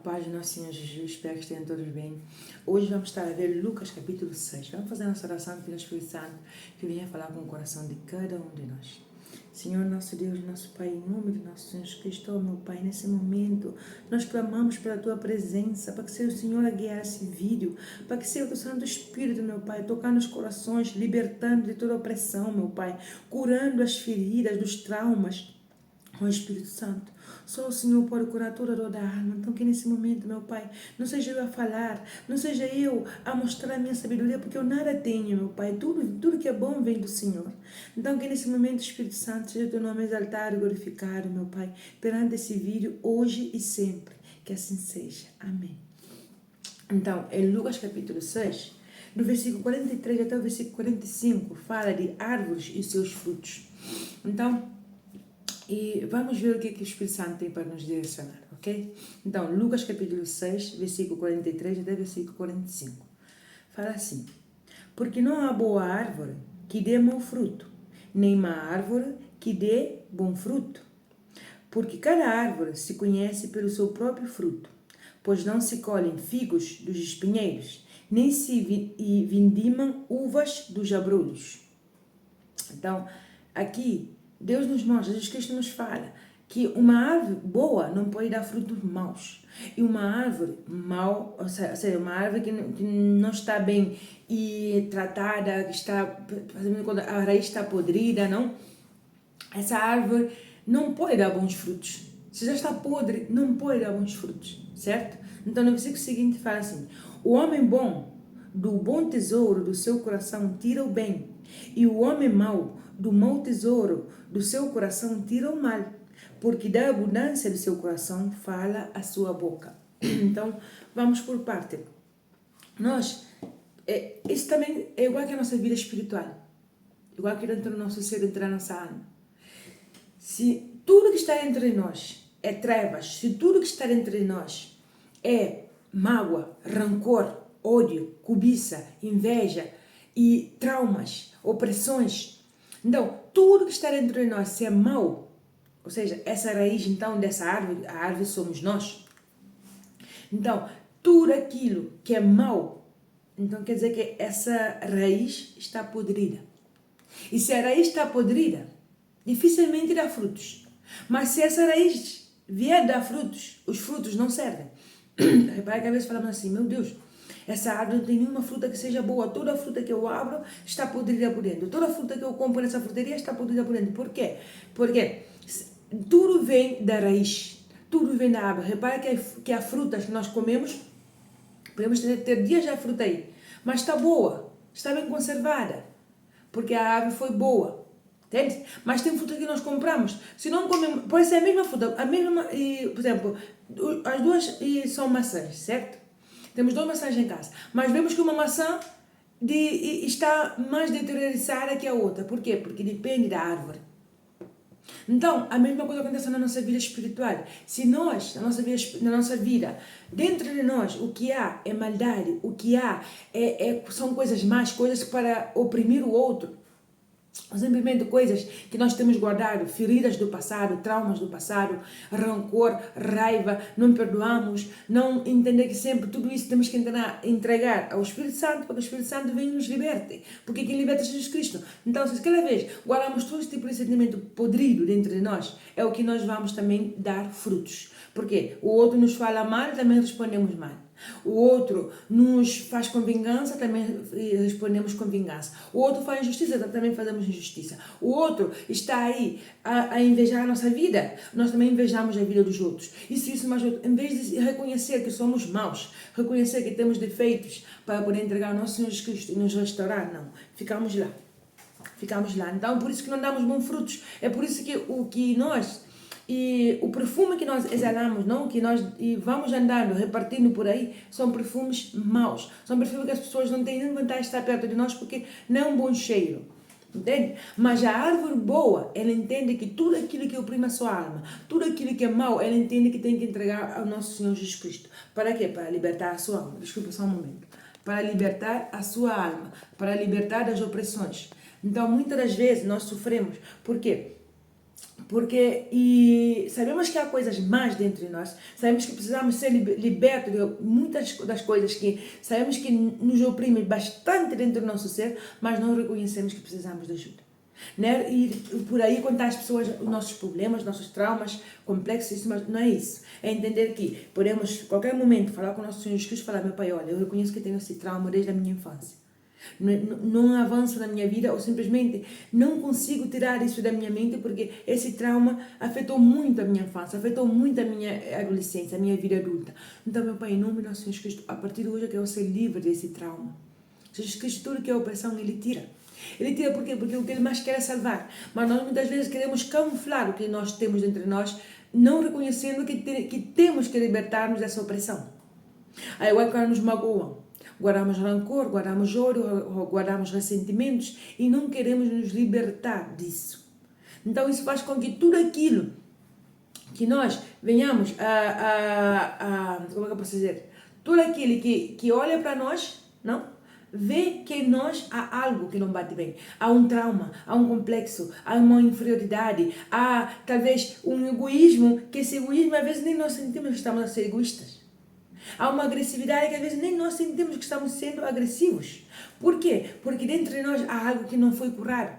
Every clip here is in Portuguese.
paz do nosso Senhor Jesus, espero que estejam todos bem. Hoje vamos estar a ver Lucas capítulo 6. Vamos fazer a nossa oração pelo Espírito Santo que venha falar com o coração de cada um de nós. Senhor, nosso Deus, nosso Pai, em nome de nosso Senhor Jesus Cristo, meu Pai, nesse momento nós clamamos pela Tua presença, para que seja o Senhor a guiar esse vídeo, para que seja o Teu Santo Espírito, meu Pai, tocar nos corações, libertando de toda opressão, meu Pai, curando as feridas dos traumas. Ó Espírito Santo, só o Senhor pode curar toda dor da alma. Então que nesse momento, meu Pai, não seja eu a falar, não seja eu a mostrar a minha sabedoria, porque eu nada tenho, meu Pai. Tudo que é bom vem do Senhor. Então que nesse momento, Espírito Santo, seja o teu nome exaltado e glorificado, meu Pai, perante esse vídeo, hoje e sempre. Que assim seja. Amém. Então, em Lucas capítulo 6, do versículo 43 até o versículo 45, fala de árvores e seus frutos. Então, e vamos ver o que o Espírito Santo tem para nos direcionar, ok? Então, Lucas capítulo 6, versículo 43 até versículo 45. Fala assim: porque não há boa árvore que dê mau fruto, nem má árvore que dê bom fruto. Porque cada árvore se conhece pelo seu próprio fruto, pois não se colhem figos dos espinheiros, nem se vindimam uvas dos abrolhos. Então, aqui, Deus nos mostra, Jesus Cristo nos fala que uma árvore boa não pode dar frutos maus. E uma árvore mal, ou seja, uma árvore que não está bem e tratada, que está, quando a raiz está podrida, não? Essa árvore não pode dar bons frutos. Se já está podre, não pode dar bons frutos, certo? Então, no versículo seguinte fala assim: o homem bom, do bom tesouro do seu coração, tira o bem, e o homem mau, do mau tesouro do seu coração, tira o mal, porque da abundância do seu coração fala a sua boca. Então, vamos por parte. Isso também é igual que a nossa vida espiritual, igual que dentro do nosso ser, dentro da nossa alma. Se tudo que está entre nós é trevas, se tudo que está entre nós é mágoa, rancor, ódio, cobiça, inveja e traumas, opressões, então tudo que está dentro de nós, se é mau, ou seja, essa raiz então dessa árvore, a árvore somos nós. Então, tudo aquilo que é mau, então quer dizer que essa raiz está podrida. E se a raiz está podrida, dificilmente dá frutos. Mas se essa raiz vier dar frutos, os frutos não servem. Repara que às vezes falamos assim: meu Deus, essa árvore não tem nenhuma fruta que seja boa. Toda fruta que eu abro está podrida por dentro. Toda fruta que eu compro nessa fruteria está podrida por dentro. Por quê? Porque tudo vem da raiz. Tudo vem da árvore. Repara que a fruta que nós comemos, podemos ter dias da fruta aí, mas está boa, está bem conservada, porque a árvore foi boa. Entende? Mas tem fruta que nós compramos. Se não comemos, pode ser a mesma fruta, por exemplo, as duas são maçãs, certo? Temos duas maçãs em casa, mas vemos que uma maçã está mais deteriorada que a outra. Por quê? Porque depende da árvore. Então, a mesma coisa acontece na nossa vida espiritual. Se nós, na nossa vida, dentro de nós, o que há é maldade, o que há são coisas más, coisas para oprimir o outro, simplesmente coisas que nós temos guardado, feridas do passado, traumas do passado, rancor, raiva, não perdoamos, não entender que sempre tudo isso temos que entregar ao Espírito Santo, para que o Espírito Santo venha e nos liberte, porque quem liberta é Jesus Cristo. Então, se cada vez guardamos todo esse tipo de sentimento podrido dentro de nós, é o que nós vamos também dar frutos. Porque o outro nos fala mal, também respondemos mal. O outro nos faz com vingança, também respondemos com vingança. O outro faz injustiça, também fazemos injustiça. O outro está aí a invejar a nossa vida, nós também invejamos a vida dos outros. Isso, mas em vez de reconhecer que somos maus, reconhecer que temos defeitos para poder entregar ao nosso Senhor Jesus Cristo e nos restaurar, não. Ficamos lá. Então, por isso que não damos bons frutos. É por isso que o perfume que nós exalamos, não? Que nós vamos andando, repartindo por aí, são perfumes maus. São perfumes que as pessoas não têm nem vontade de estar perto de nós porque não é um bom cheiro. Entende? Mas a árvore boa, ela entende que tudo aquilo que oprime a sua alma, tudo aquilo que é mau, ela entende que tem que entregar ao nosso Senhor Jesus Cristo. Para quê? Para libertar a sua alma. Desculpa só um momento. Para libertar a sua alma, para libertar das opressões. Então, muitas das vezes nós sofremos. Por quê? Porque e sabemos que há coisas más dentro de nós, sabemos que precisamos ser libertos de muitas das coisas que sabemos que nos oprimem bastante dentro do nosso ser, mas não reconhecemos que precisamos de ajuda. Né? E por aí contar às pessoas os nossos problemas, nossos traumas complexos, isso, mas não é isso. É entender que podemos, a qualquer momento, falar com o nosso Senhor Jesus, falar, meu Pai, olha, eu reconheço que tenho esse trauma desde a minha infância. Não avanço na minha vida ou simplesmente não consigo tirar isso da minha mente porque esse trauma afetou muito a minha infância, afetou muito a minha adolescência, a minha vida adulta. Então, meu Pai, em nome do nosso Senhor Jesus Cristo, a partir de hoje eu quero ser livre desse trauma. Jesus Cristo, tudo que é opressão, Ele tira. Ele tira por quê? Porque o que Ele mais quer é salvar. Mas nós muitas vezes queremos camuflar o que nós temos entre nós, não reconhecendo que temos que libertar-nos dessa opressão. Aí igual quando nos magoam, guardamos rancor, guardamos ódio, guardamos ressentimentos e não queremos nos libertar disso. Então isso faz com que tudo aquilo que nós venhamos como é que eu posso dizer? Tudo aquilo que olha para nós, não? Vê que em nós há algo que não bate bem. Há um trauma, há um complexo, há uma inferioridade, há talvez um egoísmo, que esse egoísmo às vezes nem nós sentimos que estamos a ser egoístas. Há uma agressividade que às vezes nem nós sentimos que estamos sendo agressivos. Por quê? Porque dentro de nós há algo que não foi curado.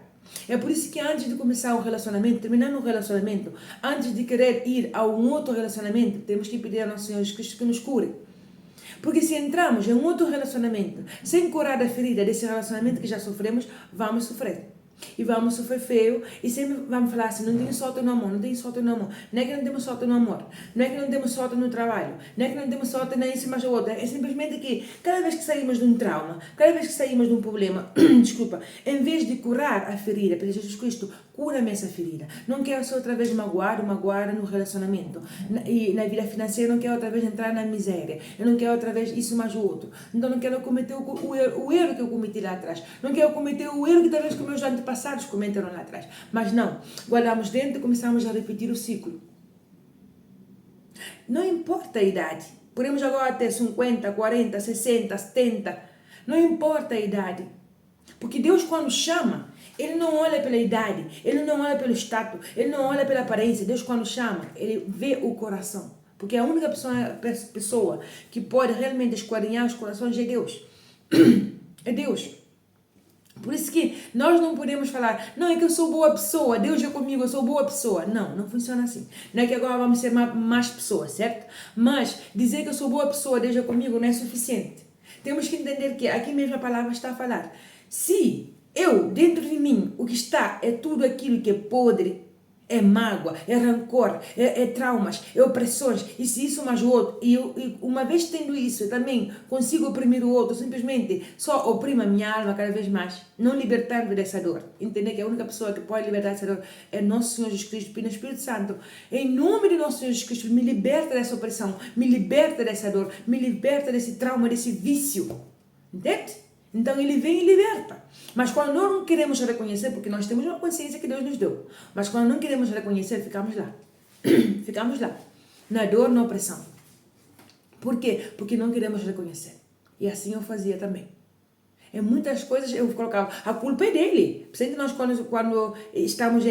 É por isso que antes de começar um relacionamento, terminar um relacionamento, antes de querer ir a um outro relacionamento, temos que pedir ao nosso Senhor Jesus Cristo que nos cure. Porque se entramos em um outro relacionamento sem curar a ferida desse relacionamento que já sofremos, vamos sofrer. E vamos sofrer feio e sempre vamos falar assim, não tenho sorte no amor, não tenho sorte no amor. Não é que não temos sorte no amor, não é que não temos sorte no trabalho, não é que não temos sorte nem isso mais ou outro. É simplesmente que cada vez que saímos de um trauma, cada vez que saímos de um problema, desculpa, em vez de curar a ferida, pelo Jesus Cristo, cura-me essa ferida. Não quero ser outra vez magoado no relacionamento. E na vida financeira não quero outra vez entrar na miséria. Eu não quero outra vez isso mais o outro. Então não quero cometer o erro que eu cometi lá atrás. Não quero cometer o erro que talvez que meus antepassados cometeram lá atrás. Mas não. Guardamos dentro e começamos a repetir o ciclo. Não importa a idade. Podemos agora ter 50, 40, 60, 70. Não importa a idade. Porque Deus quando chama, Ele não olha pela idade, Ele não olha pelo status, Ele não olha pela aparência. Deus quando chama, Ele vê o coração. Porque a única pessoa que pode realmente esquadrinhar os corações é Deus. É Deus. Por isso que nós não podemos falar, não, é que eu sou boa pessoa, Deus é comigo, eu sou boa pessoa. Não, não funciona assim. Não é que agora vamos ser más pessoas, certo? Mas dizer que eu sou boa pessoa, Deus é comigo, não é suficiente. Temos que entender que aqui mesmo a palavra está a falar. Se eu, dentro de mim, o que está é tudo aquilo que é podre, é mágoa, é rancor, é traumas, é opressões, e se isso mais o outro, e uma vez tendo isso, eu também consigo oprimir o outro, simplesmente só oprimo a minha alma cada vez mais, não libertar-me dessa dor. Entender que a única pessoa que pode libertar essa dor é nosso Senhor Jesus Cristo, pelo Espírito Santo. Em nome de nosso Senhor Jesus Cristo, me liberta dessa opressão, me liberta dessa dor, me liberta desse trauma, desse vício. Entende? Então Ele vem e liberta. Mas quando nós não queremos reconhecer, porque nós temos uma consciência que Deus nos deu, mas quando não queremos reconhecer, ficamos lá. Ficamos lá. Na dor, na opressão. Por quê? Porque não queremos reconhecer. E assim eu fazia também. Em muitas coisas eu colocava, a culpa é dele. Sempre nós quando estamos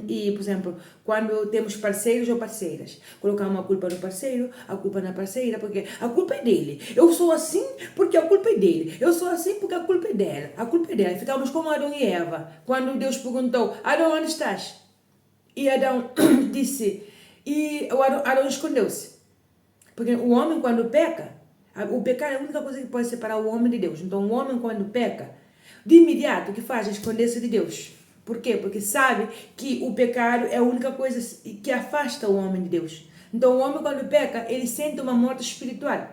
e, por exemplo, quando temos parceiros ou parceiras, colocamos a culpa no parceiro, a culpa na parceira, porque a culpa é dele. Eu sou assim porque a culpa é dele. Eu sou assim porque a culpa é dela. A culpa é dela. Ficamos como Adão e Eva, quando Deus perguntou, Adão, onde estás? E Adão disse, e Adão escondeu-se. Porque o homem quando peca, o pecado é a única coisa que pode separar o homem de Deus. Então, o homem, quando peca, de imediato, o que faz é esconder-se de Deus. Por quê? Porque sabe que o pecado é a única coisa que afasta o homem de Deus. Então, o homem, quando peca, ele sente uma morte espiritual.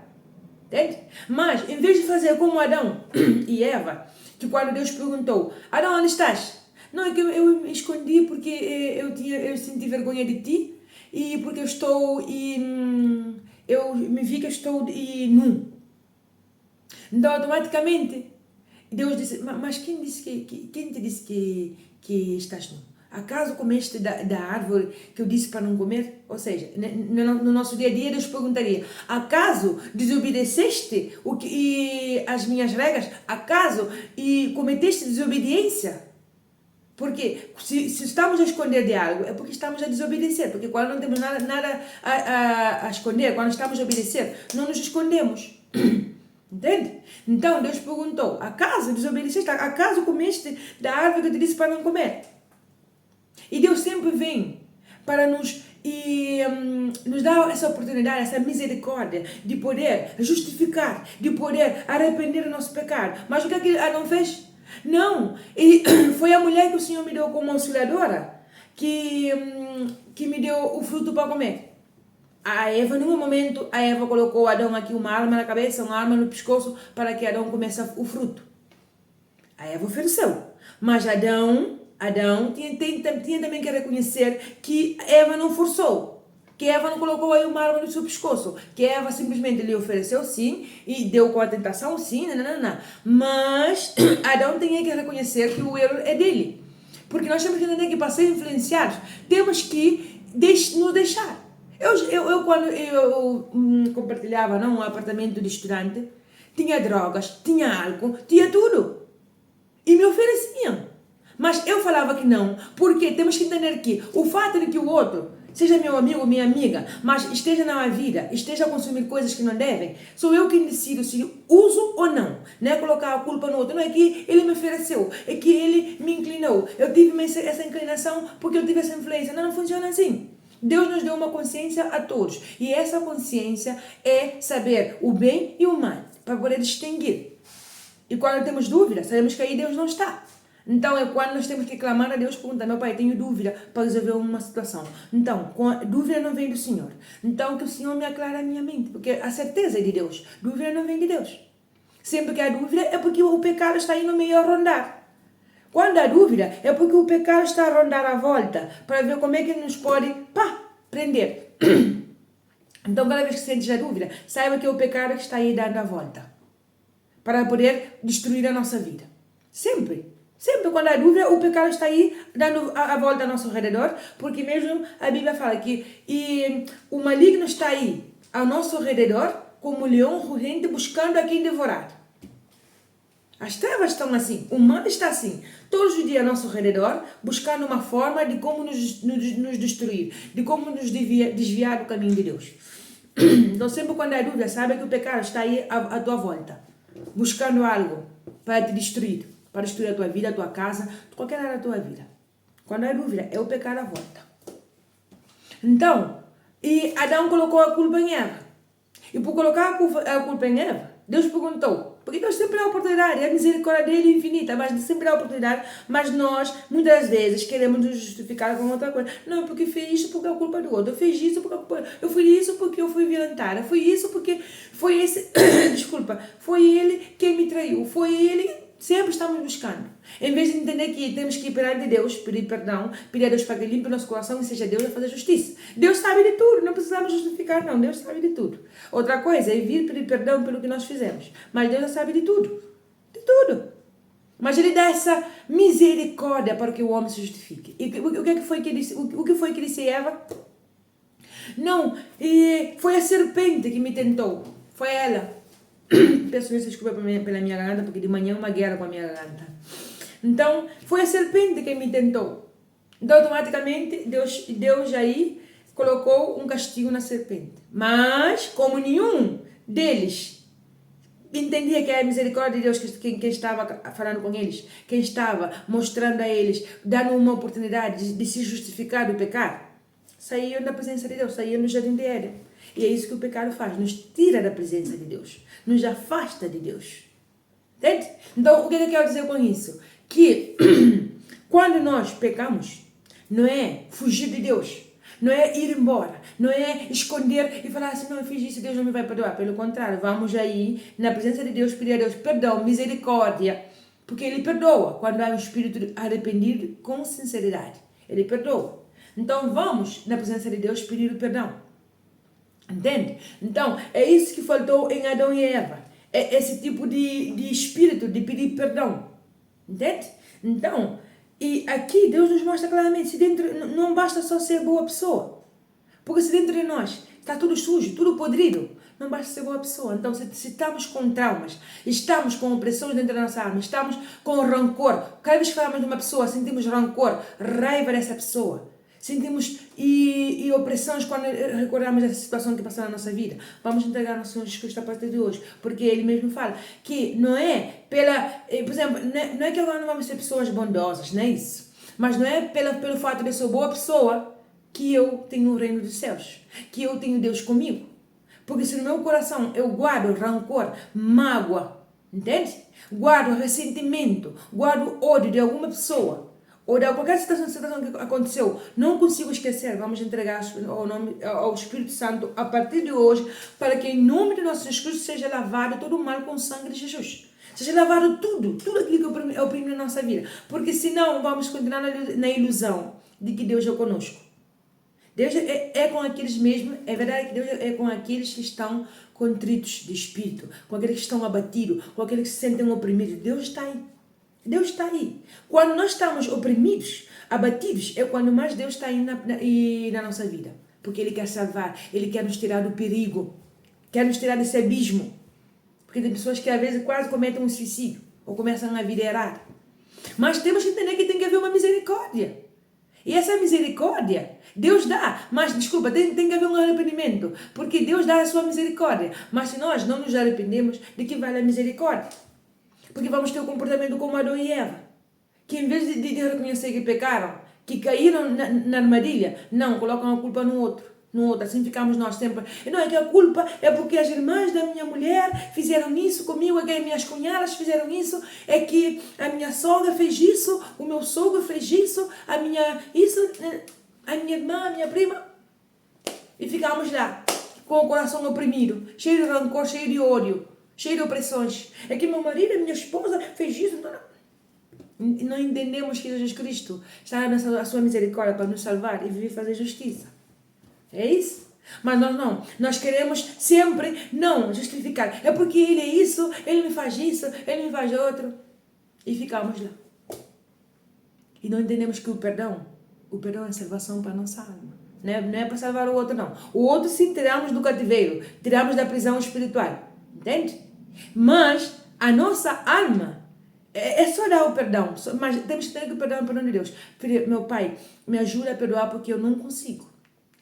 Entende? Mas, em vez de fazer como Adão e Eva, que quando Deus perguntou, Adão, onde estás? Não, é que eu me escondi porque eu senti vergonha de ti e porque eu estou eu me vi que eu estou nu. Então, automaticamente, Deus disse, mas quem te disse que estás nu? Acaso comeste da árvore que eu disse para não comer? Ou seja, no nosso dia a dia, Deus perguntaria, acaso desobedeceste as minhas regras? Acaso cometeste desobediência? Porque se estamos a esconder de algo, é porque estamos a desobedecer. Porque quando não temos nada a esconder, quando estamos a obedecer, não nos escondemos. Entende? Então Deus perguntou: acaso desobedeceste? Acaso comeste da árvore que eu te disse para não comer? E Deus sempre vem para nos dar essa oportunidade, essa misericórdia de poder justificar, de poder arrepender do nosso pecado. Mas o que é que Adão fez? Não. E foi a mulher que o Senhor me deu como auxiliadora que me deu o fruto para comer. A Eva, num momento, a Eva colocou a Adão aqui uma arma na cabeça, uma arma no pescoço, para que Adão comece o fruto. A Eva ofereceu. Mas Adão tinha também que reconhecer que Eva não forçou. Que Eva não colocou aí uma arma no seu pescoço. Que Eva simplesmente lhe ofereceu sim, e deu com a tentação sim, mas Adão tinha que reconhecer que o erro é dele. Porque nós temos que entender que para ser influenciados, temos que nos deixar. Quando eu compartilhava um apartamento de estudante, tinha drogas, tinha álcool, tinha tudo. E me ofereciam. Mas eu falava que não, porque temos que entender que o fato de que o outro seja meu amigo ou minha amiga, mas esteja na minha vida, esteja a consumir coisas que não devem, sou eu quem decido se uso ou não. Não é colocar a culpa no outro, não é que ele me ofereceu, é que ele me inclinou. Eu tive essa inclinação porque eu tive essa influência. Não funciona assim. Deus nos deu uma consciência a todos. E essa consciência é saber o bem e o mal, para poder distinguir. E quando temos dúvida, sabemos que aí Deus não está. Então é quando nós temos que clamar a Deus, perguntar: meu Pai, tenho dúvida para resolver uma situação. Então, dúvida não vem do Senhor. Então que o Senhor me aclare a minha mente, porque a certeza é de Deus. Dúvida não vem de Deus. Sempre que há dúvida é porque o pecado está aí no meio a rondar. Quando há dúvida, é porque o pecado está a rondar à volta, para ver como é que ele nos pode, prender. Então, cada vez que sentes a dúvida, saiba que é o pecado que está aí dando a volta, para poder destruir a nossa vida. Sempre. Sempre quando há dúvida, o pecado está aí dando a volta ao nosso redor, porque mesmo a Bíblia fala que o maligno está aí ao nosso redor, como um leão rugente buscando a quem devorar. As trevas estão assim, o mal está assim, todos os dias ao nosso redor, buscando uma forma de como nos destruir, de como nos desviar do caminho de Deus. Então sempre quando há dúvida, saiba que o pecado está aí à tua volta, buscando algo para te destruir, para destruir a tua vida, a tua casa, qualquer área da tua vida. Quando há dúvida, é o pecado à volta. Então, e Adão colocou a culpa em Eva. E por colocar a culpa em Eva, Deus perguntou, porque Deus sempre dá a oportunidade, a misericórdia dele é infinita, mas sempre dá a oportunidade, mas nós, muitas vezes, queremos nos justificar com outra coisa. Não, porque fez isso porque é a culpa do outro, eu fiz isso porque eu fui isso porque eu fui violentada, foi isso porque foi esse, desculpa, foi ele quem me traiu, foi ele. Sempre estamos buscando. Em vez de entender que temos que ir perante Deus, pedir perdão, pedir a Deus para que limpe o nosso coração e seja Deus a fazer justiça. Deus sabe de tudo, não precisamos justificar, não. Deus sabe de tudo. Outra coisa é vir pedir perdão pelo que nós fizemos. Mas Deus já sabe de tudo. De tudo. Mas Ele dá essa misericórdia para que o homem se justifique. E o que foi que disse? O que foi que disse Eva? Não, foi a serpente que me tentou. Foi ela. Peço desculpa pela minha garganta, porque de manhã é uma guerra com a minha garganta. Então, foi a serpente que me tentou. Então, automaticamente, Deus aí colocou um castigo na serpente. Mas, como nenhum deles entendia que era a misericórdia de Deus quem estava falando com eles, quem estava mostrando a eles, dando uma oportunidade de se justificar do pecado, saíam da presença de Deus, saíam no jardim de Éden. E é isso que o pecado faz, nos tira da presença de Deus, nos afasta de Deus. Entende? Então, o que eu quero dizer com isso? Que quando nós pecamos, não é fugir de Deus, não é ir embora, não é esconder e falar assim: não, eu fiz isso, Deus não me vai perdoar. Pelo contrário, vamos aí na presença de Deus pedir a Deus perdão, misericórdia, porque Ele perdoa quando há um espírito arrependido com sinceridade. Ele perdoa. Então vamos na presença de Deus pedir o perdão. Entende? Então, é isso que faltou em Adão e Eva. É esse tipo de espírito de pedir perdão. Entende? Então, e aqui Deus nos mostra claramente, se dentro, não basta só ser boa pessoa. Porque se dentro de nós está tudo sujo, tudo podrido. Não basta ser boa pessoa. Então, se estamos com traumas, estamos com opressões dentro da nossa alma, estamos com rancor, cada vez que falamos de uma pessoa, sentimos rancor, raiva dessa pessoa, sentimos e opressões quando recordamos essa situação que passou na nossa vida, vamos entregar ao Senhor Jesus Cristo a partir de hoje, porque Ele mesmo fala que não é pela, por exemplo, não é que agora não vamos ser pessoas bondosas, não é isso, mas não é pelo fato de eu ser boa pessoa que eu tenho o reino dos céus, que eu tenho Deus comigo. Porque se no meu coração eu guardo rancor, mágoa, entende? Guardo ressentimento, guardo ódio de alguma pessoa, ou de qualquer situação que aconteceu, não consigo esquecer, vamos entregar ao Espírito Santo a partir de hoje, para que em nome de nosso Jesus Cristo seja lavado todo o mal com o sangue de Jesus. Seja lavado tudo aquilo que oprime na nossa vida. Porque senão vamos continuar na ilusão de que Deus é conosco. Deus é com aqueles mesmo, é verdade que Deus é com aqueles que estão contritos de espírito, com aqueles que estão abatidos, com aqueles que se sentem oprimidos. Deus está aí. Deus está aí. Quando nós estamos oprimidos, abatidos, é quando mais Deus está aí na nossa vida. Porque Ele quer salvar, Ele quer nos tirar do perigo, quer nos tirar desse abismo. Porque tem pessoas que às vezes quase cometem um suicídio, ou começam a vida errada. Mas temos que entender que tem que haver uma misericórdia. E essa misericórdia, Deus dá, mas desculpa, tem que haver um arrependimento, porque Deus dá a sua misericórdia, mas se nós não nos arrependemos, de que vale a misericórdia? Porque vamos ter o comportamento como Adão e Eva, que em vez de reconhecer que pecaram, que caíram na armadilha, não, colocam a culpa no outro, assim ficamos nós sempre. Não, é que a culpa é porque as irmãs da minha mulher fizeram isso comigo, é que as minhas cunhadas fizeram isso, é que a minha sogra fez isso, o meu sogro fez isso, a minha irmã, a minha prima, e ficamos lá, com o coração oprimido, cheio de rancor, cheio de ódio, cheio de opressões. É que meu marido, a minha esposa fez isso, não entendemos que Jesus Cristo está na sua misericórdia para nos salvar e viver fazer justiça. É isso? Mas nós não. Nós queremos sempre não justificar. É porque Ele é isso, Ele me faz isso, Ele me faz outro. E ficamos lá. E não entendemos que o perdão é salvação para a nossa alma. Não é para salvar o outro, não. O outro sim tiramos do cativeiro, tiramos da prisão espiritual. Entende? Mas a nossa alma é só dar o perdão. Mas temos que ter que perdoar o perdão de Deus. Filho, meu Pai, me ajuda a perdoar porque eu não consigo.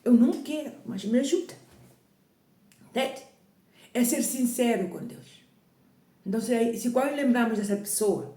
Eu não quero, mas me ajuda. Entende? É ser sincero com Deus. Então, se quando lembramos dessa pessoa,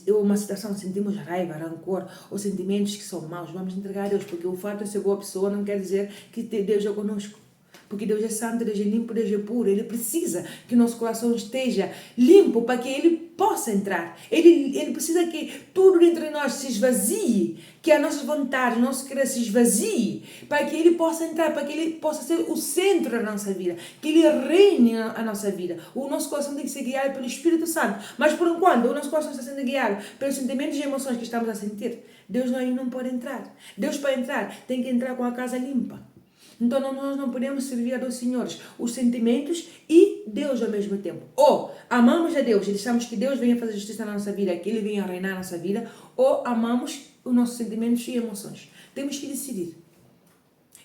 uma situação, sentimos raiva, rancor, ou sentimentos que são maus, vamos entregar a Deus, porque o fato de ser boa pessoa não quer dizer que Deus é conosco. Porque Deus é santo, Deus é limpo, Deus é puro. Ele precisa que o nosso coração esteja limpo para que Ele possa entrar. Ele precisa que tudo dentro de nós se esvazie, que a nossa vontade, o nosso querer se esvazie, para que Ele possa entrar, para que Ele possa ser o centro da nossa vida, que Ele reine a nossa vida. O nosso coração tem que ser guiado pelo Espírito Santo. Mas por enquanto, o nosso coração está sendo guiado pelos sentimentos e emoções que estamos a sentir. Deus aí não pode entrar. Deus, para entrar, tem que entrar com a casa limpa. Então nós não podemos servir a dois senhores, os sentimentos e Deus ao mesmo tempo. Ou amamos a Deus e deixamos que Deus venha fazer justiça na nossa vida, que Ele venha reinar na nossa vida, ou amamos os nossos sentimentos e emoções. Temos que decidir.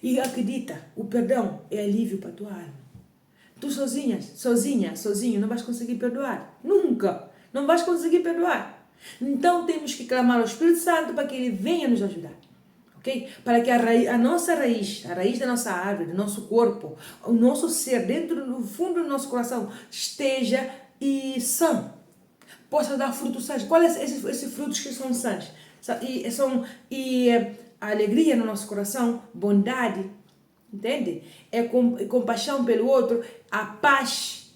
E acredita, o perdão é alívio para a tua alma. Tu sozinho, não vais conseguir perdoar. Nunca. Não vais conseguir perdoar. Então temos que clamar ao Espírito Santo para que Ele venha nos ajudar. Okay? Para que a nossa raiz, a raiz da nossa árvore, do nosso corpo, o nosso ser, dentro do fundo do nosso coração, esteja sã. Possa dar frutos sãs. Quais são esses frutos que são sãs? A alegria no nosso coração, bondade, entende? Compaixão pelo outro, a paz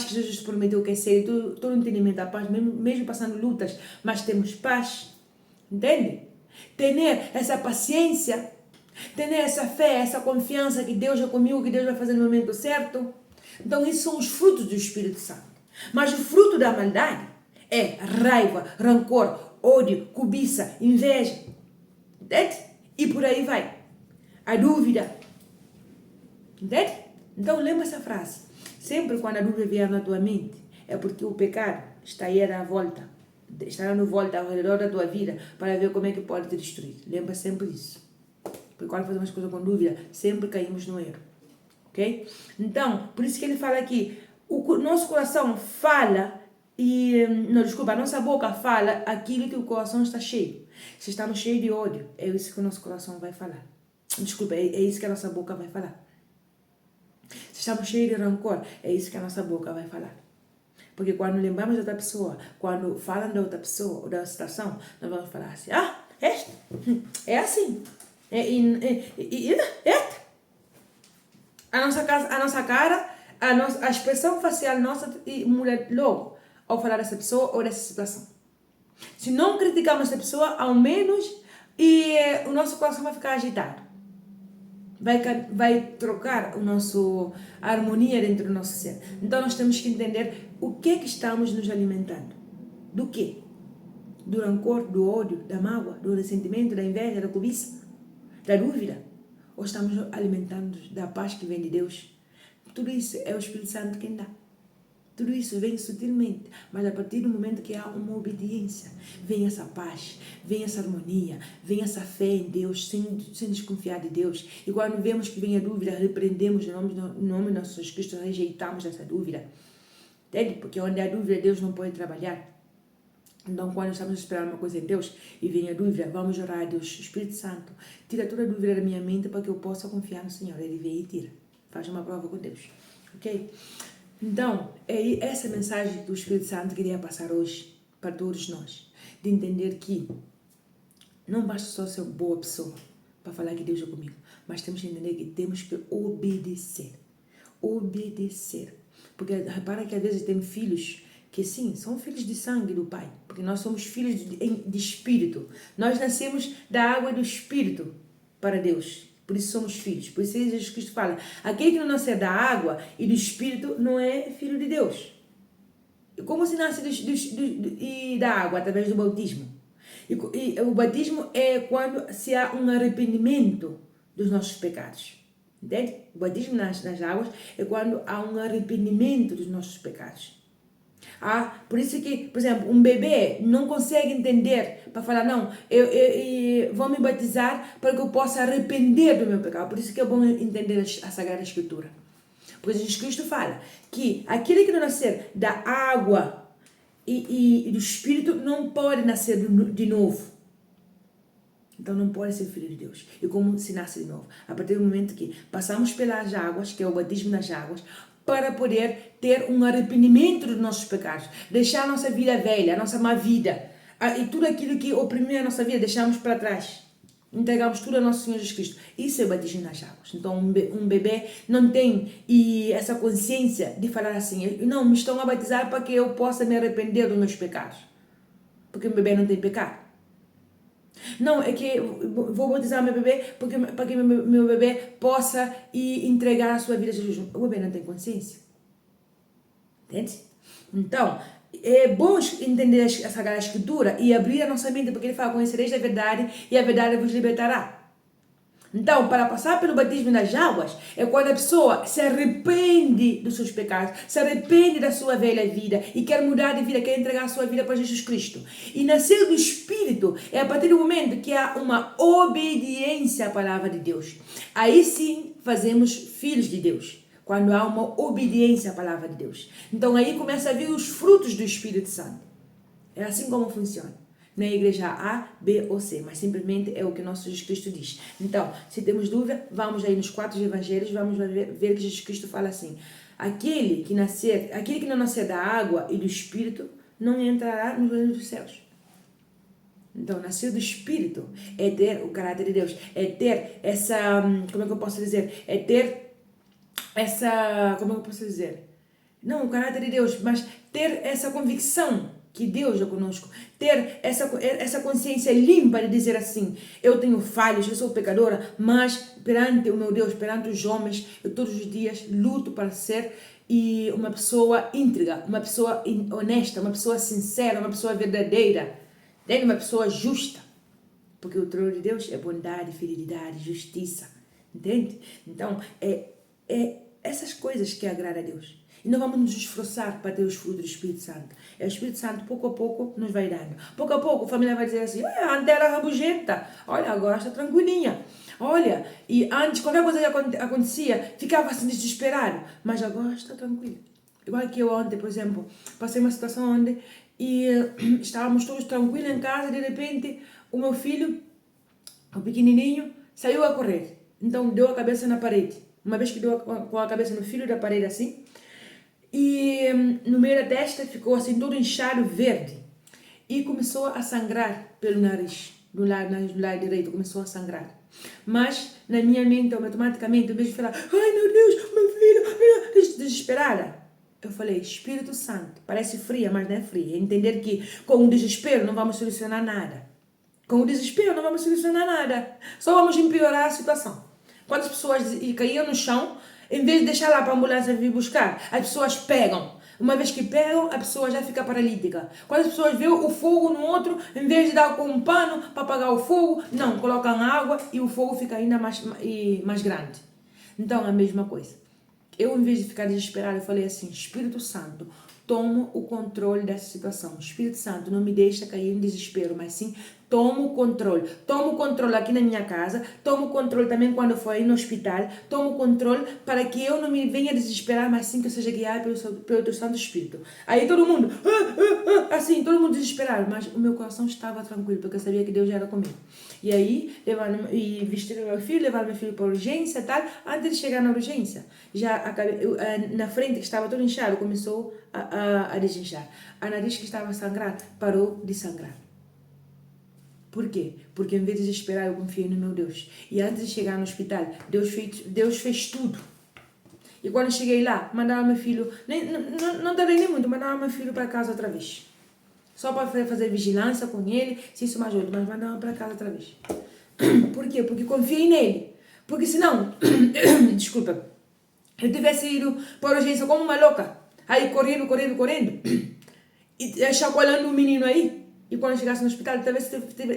que Jesus prometeu que é ser, todo entendimento da paz, mesmo passando lutas, mas temos paz, entende? Ter essa paciência, ter essa fé, essa confiança que Deus é comigo, que Deus vai fazer no momento certo. Então, esses são os frutos do Espírito Santo. Mas o fruto da maldade é raiva, rancor, ódio, cobiça, inveja. Entende? E por aí vai. A dúvida. Entende? Então, lembra essa frase. Sempre quando a dúvida vier na tua mente, é porque o pecado está aí à volta. Está dando volta ao redor da tua vida para ver como é que pode te destruir. Lembra sempre isso. Porque quando fazemos coisas com dúvida, sempre caímos no erro. ok? Então, por isso que ele fala aqui, o nosso coração fala e, não, desculpa, a nossa boca fala aquilo que o coração está cheio. Se estamos cheios de ódio, é isso que o nosso coração vai falar. Desculpa, é isso que a nossa boca vai falar. Se estamos cheios de rancor, é isso que a nossa boca vai falar. Porque quando lembramos de outra pessoa, quando falam da outra pessoa ou da situação, nós vamos falar assim, é assim. A nossa cara, a expressão facial nossa muda logo ao falar dessa pessoa ou dessa situação. Se não criticamos essa pessoa, ao menos o nosso coração vai ficar agitado. Vai trocar a harmonia dentro do nosso ser. Então nós temos que entender o que estamos nos alimentando. Do quê? Do rancor, do ódio, da mágoa, do ressentimento, da inveja, da cobiça, da dúvida? Ou estamos alimentando da paz que vem de Deus? Tudo isso é o Espírito Santo quem dá. Tudo isso vem sutilmente, mas a partir do momento que há uma obediência, vem essa paz, vem essa harmonia, vem essa fé em Deus, sem desconfiar de Deus. E quando vemos que vem a dúvida, repreendemos no nome de nosso Jesus Cristo, rejeitamos essa dúvida. Entende? Porque onde há dúvida, Deus não pode trabalhar. Então, quando estamos esperando uma coisa em Deus e vem a dúvida, vamos orar a Deus, Espírito Santo, tira toda a dúvida da minha mente para que eu possa confiar no Senhor. Ele vem e tira. Faz uma prova com Deus. Ok? Então, é essa mensagem que o Espírito Santo queria passar hoje para todos nós. De entender que não basta só ser uma boa pessoa para falar que Deus é comigo, mas temos que entender que temos que obedecer. Obedecer. Porque repara que às vezes tem filhos que sim, são filhos de sangue do Pai, porque nós somos filhos de Espírito. Nós nascemos da água e do Espírito para Deus. Por isso somos filhos. Por isso Jesus Cristo fala, aquele que não nascer da água e do Espírito não é filho de Deus. E como se nasce da água? Através do batismo. E o batismo é quando se há um arrependimento dos nossos pecados. Entende? O batismo nas águas é quando há um arrependimento dos nossos pecados. Por isso que, por exemplo, um bebê não consegue entender para falar, não, eu vou me batizar para que eu possa arrepender do meu pecado. Por isso que é bom entender a Sagrada Escritura. Porque Jesus Cristo fala que aquele que não nascer da água e do Espírito não pode nascer de novo. Então não pode ser filho de Deus. E como se nasce de novo? A partir do momento que passamos pelas águas, que é o batismo nas águas, para poder ter um arrependimento dos nossos pecados, deixar a nossa vida velha, a nossa má vida, e tudo aquilo que oprimia a nossa vida, deixamos para trás. Entregamos tudo ao nosso Senhor Jesus Cristo. Isso é o batismo nas águas. Então um bebê não tem essa consciência de falar assim, não, me estão a batizar para que eu possa me arrepender dos meus pecados. Porque um bebê não tem pecado. Não, é que vou batizar meu bebê para que meu bebê possa entregar a sua vida a Jesus. O bebê não tem consciência. Entende? Então, é bom entender a Sagrada Escritura e abrir a nossa mente, porque ele fala, conhecereis a verdade e a verdade vos libertará. Então, para passar pelo batismo nas águas, é quando a pessoa se arrepende dos seus pecados, se arrepende da sua velha vida e quer mudar de vida, quer entregar a sua vida para Jesus Cristo. E nascer do Espírito é a partir do momento que há uma obediência à palavra de Deus. Aí sim, fazemos filhos de Deus, quando há uma obediência à palavra de Deus. Então, aí começa a vir os frutos do Espírito Santo. É assim como funciona. Não é igreja A, B ou C, mas simplesmente é o que nosso Jesus Cristo diz. Então, se temos dúvida, vamos aí nos 4 evangelhos, vamos ver que Jesus Cristo fala assim, aquele que não nascer da água e do Espírito, não entrará no reino dos céus. Então, nascer do Espírito é ter o caráter de Deus, é ter essa, como é que eu posso dizer? É ter essa, como é que eu posso dizer? Não o caráter de Deus, mas ter essa convicção que Deus é conosco, ter essa consciência limpa de dizer assim, eu tenho falhas, eu sou pecadora, mas perante o meu Deus, perante os homens, eu todos os dias luto para ser uma pessoa íntegra, uma pessoa honesta, uma pessoa sincera, uma pessoa verdadeira, uma pessoa justa, porque o trono de Deus é bondade, fidelidade, justiça, entende? Então, é essas coisas que agradam a Deus. E nós vamos nos esforçar para ter os frutos do Espírito Santo. É o Espírito Santo, pouco a pouco, nos vai dando. Pouco a pouco, a família vai dizer assim, antes era rabugenta, olha, agora está tranquilinha. Olha, e antes, qualquer coisa que acontecia, ficava assim desesperado. Mas agora está tranquilo. Igual que eu ontem, por exemplo, passei uma situação onde estávamos todos tranquilos em casa, de repente o meu filho, o pequenininho, saiu a correr. Então deu a cabeça na parede. Uma vez que deu com a cabeça no fio da parede assim, e no meio da testa ficou assim todo inchado, verde. E começou a sangrar pelo nariz. Do lado direito começou a sangrar. Mas na minha mente, automaticamente, em vez de falar, ai meu Deus, meu filho, desesperada, eu falei, Espírito Santo, parece fria, mas não é fria. Entender que com o desespero não vamos solucionar nada. Com o desespero não vamos solucionar nada. Só vamos empeorar a situação. Quando as pessoas caíam no chão, em vez de deixar lá para a ambulância vir buscar, as pessoas pegam. Uma vez que pegam, a pessoa já fica paralítica. Quando as pessoas veem o fogo no outro, em vez de dar com um pano para apagar o fogo, não, colocam água e o fogo fica ainda mais grande. Então, a mesma coisa. Eu, em vez de ficar desesperada, eu falei assim, Espírito Santo, toma o controle dessa situação. Espírito Santo, não me deixa cair em desespero, mas sim, toma o controle. Toma o controle aqui na minha casa, toma o controle também quando eu for ir no hospital, toma o controle para que eu não me venha desesperar, mas sim que eu seja guiado pelo teu Santo Espírito. Aí todo mundo, assim, todo mundo desesperado, mas o meu coração estava tranquilo, porque eu sabia que Deus já era comigo. E aí, vestiram meu filho, levaram meu filho para a urgência e tal. Antes de chegar na urgência, na frente que estava todo inchado, começou a desinchar. A nariz que estava a sangrar, parou de sangrar. Por quê? Porque em vez de desesperar, eu confiei no meu Deus. E antes de chegar no hospital, Deus fez tudo. E quando eu cheguei lá, mandava meu filho, não tardei nem muito, mandava meu filho para casa outra vez. Só para fazer vigilância com ele, se isso me ajuda, mas mandava para casa outra vez. Por quê? Porque confiei nele. Porque senão, desculpa, eu tivesse ido para a urgência como uma louca, aí correndo, e chacoalhando o menino aí, e quando chegasse no hospital, talvez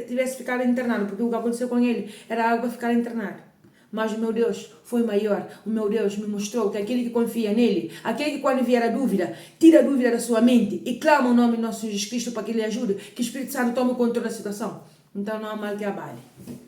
tivesse ficado internado, porque o que aconteceu com ele era algo para ficar internado. Mas o meu Deus foi maior. O meu Deus me mostrou que aquele que confia nele, aquele que quando vier a dúvida, tira a dúvida da sua mente e clama o nome de nosso Jesus Cristo para que ele ajude, que o Espírito Santo tome o controle da situação. Então não há mal que abale.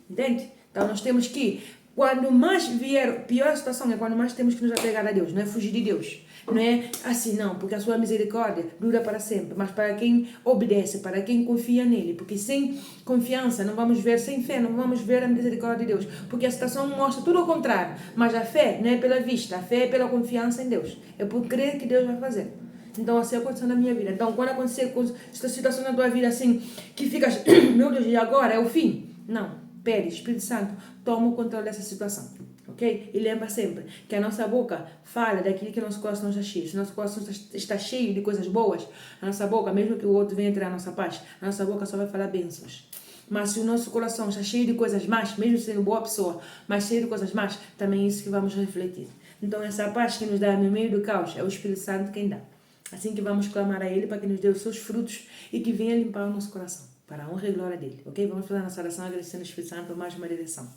Entende? Então nós temos que, quando mais vier, pior a situação é quando mais temos que nos apegar a Deus, não é fugir de Deus. Não é assim, não, porque a sua misericórdia dura para sempre, mas para quem obedece, para quem confia nele, porque sem confiança não vamos ver, sem fé não vamos ver a misericórdia de Deus, porque a situação mostra tudo ao contrário, mas a fé não é pela vista, a fé é pela confiança em Deus, é por crer que Deus vai fazer. Então assim aconteceu na minha vida. Então quando acontecer essa situação na tua vida assim, que ficas, meu Deus, e agora é o fim? Não, pede, Espírito Santo, toma o controle dessa situação. Ok? E lembra sempre que a nossa boca fala daquilo que o nosso coração está cheio. Se o nosso coração está cheio de coisas boas, a nossa boca, mesmo que o outro venha tirar a nossa paz, a nossa boca só vai falar bênçãos. Mas se o nosso coração está cheio de coisas más, mesmo sendo boa pessoa, mas cheio de coisas más, também é isso que vamos refletir. Então essa paz que nos dá no meio do caos é o Espírito Santo quem dá. Assim que vamos clamar a Ele para que nos dê os seus frutos e que venha limpar o nosso coração, para a honra e glória dele. Ok? Vamos fazer a nossa oração agradecendo ao Espírito Santo por mais uma direção.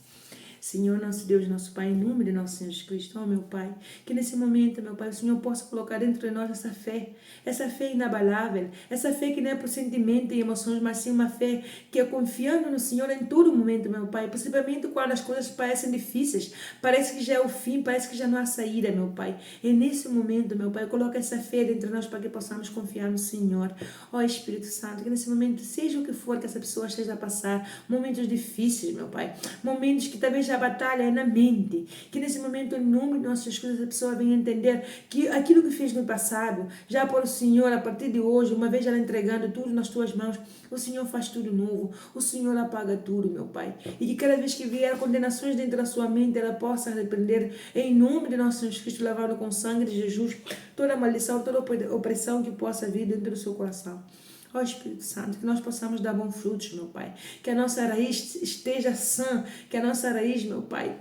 Senhor, nosso Deus, nosso Pai, em nome de nosso Senhor Jesus Cristo, meu Pai, que nesse momento, meu Pai, o Senhor possa colocar dentro de nós essa fé inabalável, essa fé que não é por sentimento e emoções, mas sim uma fé que é confiando no Senhor em todo momento, meu Pai, principalmente quando as coisas parecem difíceis, parece que já é o fim, parece que já não há saída, meu Pai. E nesse momento, meu Pai, coloca essa fé dentro de nós para que possamos confiar no Senhor. Ó Espírito Santo, que nesse momento, seja o que for que essa pessoa esteja a passar, momentos difíceis, meu Pai, momentos que talvez a batalha é na mente, que nesse momento, em nome de nossas coisas, a pessoa venha entender que aquilo que fez no passado, já por o Senhor, a partir de hoje, uma vez ela entregando tudo nas tuas mãos, o Senhor faz tudo novo, o Senhor apaga tudo, meu Pai, e que cada vez que vier condenações dentro da sua mente, ela possa arrepender, em nome de nosso Senhor Jesus, lavado com o sangue de Jesus, toda maldição, toda opressão que possa vir dentro do seu coração. Ó Espírito Santo, que nós possamos dar bons frutos, meu Pai. Que a nossa raiz esteja sã, que a nossa raiz, meu Pai,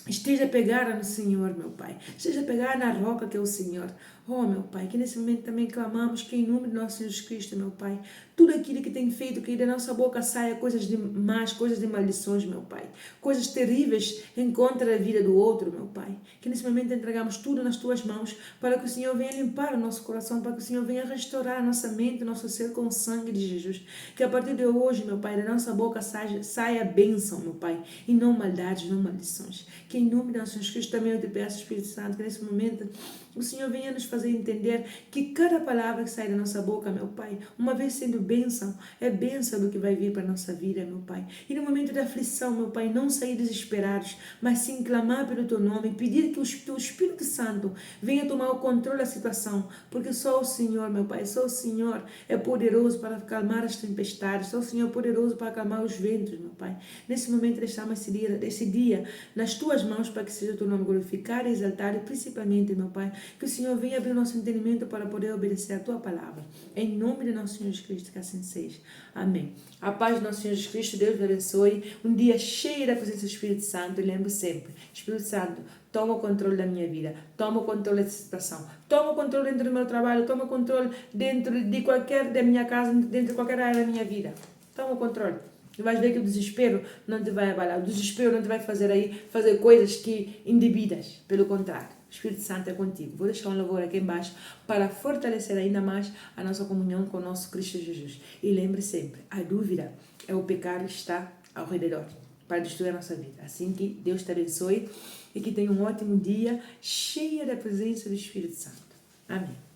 Esteja pegada no Senhor, meu Pai. Esteja pegada na roca que é o Senhor. Oh, meu Pai, que nesse momento também clamamos que em nome de nosso Jesus Cristo, meu Pai, tudo aquilo que tem feito, que da nossa boca saia coisas de más, coisas de maldições, meu Pai. Coisas terríveis em contra da vida do outro, meu Pai. Que nesse momento entregamos tudo nas Tuas mãos, para que o Senhor venha limpar o nosso coração, para que o Senhor venha restaurar a nossa mente, o nosso ser com o sangue de Jesus. Que a partir de hoje, meu Pai, da nossa boca saia bênção, meu Pai, e não maldades, não maldições. Que em nome de nosso Jesus Cristo também eu te peço, Espírito Santo, que nesse momento o Senhor venha nos fazer entender que cada palavra que sai da nossa boca, meu Pai, uma vez sendo bênção, é bênção do que vai vir para a nossa vida, meu Pai. E no momento da aflição, meu Pai, não sair desesperados, mas sim clamar pelo Teu nome, pedir que o Espírito Santo venha tomar o controle da situação, porque só o Senhor, meu Pai, só o Senhor é poderoso para acalmar as tempestades, só o Senhor é poderoso para acalmar os ventos, meu Pai. Nesse momento deixamos esse dia nas Tuas mãos para que seja o Teu nome glorificado e exaltado, e principalmente, meu Pai, que o Senhor venha abrir o nosso entendimento para poder obedecer a Tua palavra. Em nome de nosso Senhor Jesus Cristo, que assim seja. Amém. A paz do nosso Senhor Jesus Cristo, Deus te abençoe. Um dia cheio da presença do Espírito Santo. E lembre sempre, Espírito Santo, toma o controle da minha vida, toma o controle dessa situação, toma o controle dentro do meu trabalho, toma o controle dentro da minha casa, dentro de qualquer área da minha vida. Toma o controle. E vais ver que o desespero não te vai abalar. O desespero não te vai fazer coisas que indevidas. Pelo contrário. O Espírito Santo é contigo. Vou deixar um louvor aqui embaixo para fortalecer ainda mais a nossa comunhão com o nosso Cristo Jesus. E lembre sempre, a dúvida é o pecado que está ao redor para destruir a nossa vida. Assim que Deus te abençoe e que tenha um ótimo dia cheio da presença do Espírito Santo. Amém.